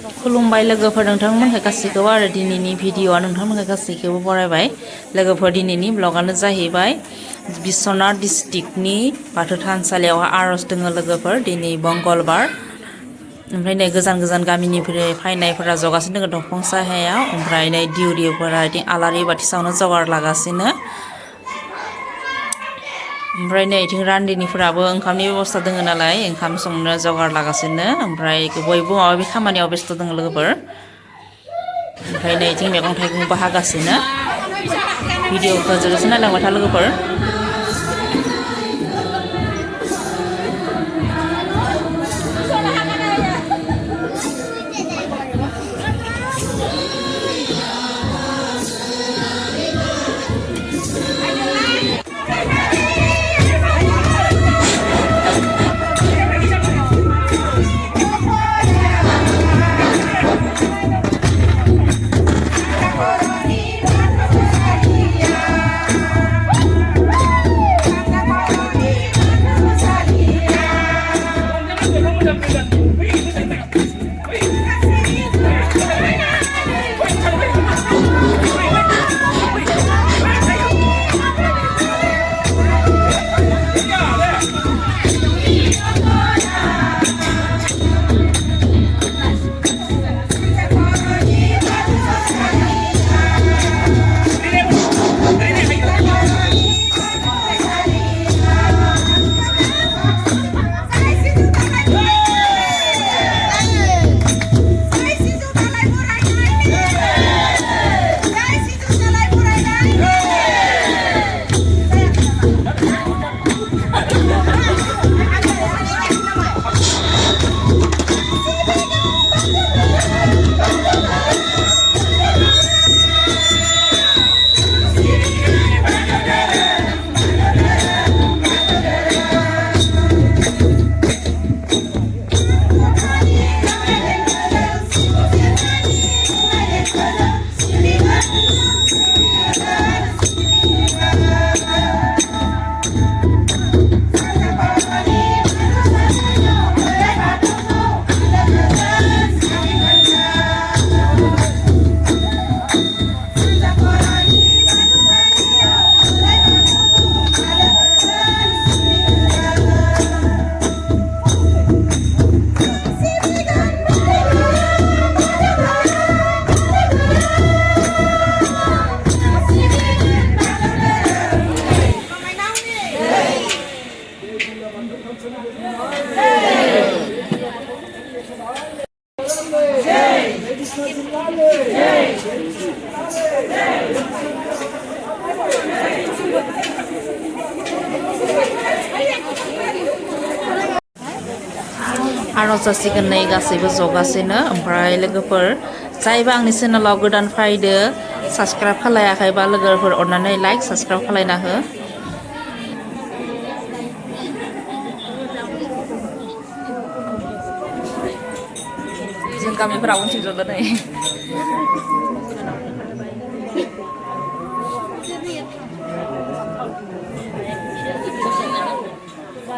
खुलुमबाय लोगोफोर नोंथांमोनखौ गासैखौबो आरो दिनैनि भिडिअ'आ नोंथांमोनखौ गासैखौबो बरायबाय लोगोफोर दिनैनि ब्लगानो जाहैबाय बिस्वनाथ डिस्ट्रिक्टनि बाथौ थानसालियाव आरज दङ लोगोफोर दिनै मंगलबार ओमफ्राय नै गोजान गोजान गामिनिफ्राय फैनायफोरा जगासिनो दङ दंफां साहायाव ओमफ्राय नै दिउरिफोरा आलारि बाथि सावनो जगार लागासिनो ओमफ्राय नै इथिं रान्दिनिफोराबो ओंखामनि बेबस्था दङ नालाय ओंखाम संनो जगार लागासिनो ओमफ्राय बयबो माबा माबि खामानियाव बेस्थ' दङ लोगोफोर ओमफ्राय नै इथिं मैगं थाइगंबो हागासिनो भिडिअखौ जोबजासिम नायलांबाय था लोगोफोर आरज जासिगोन नै गासैबो जगासिनो ओमफ्राय लोगोफोर जायबा आंनि चेनेलाव गोदान फैदो साबस्क्राइब खालायाखैबा लोगोफोर अननानै लाइक साबस्क्राइब खालायना हो जों गामिफोरा उनथिं ज'दो नै Hai.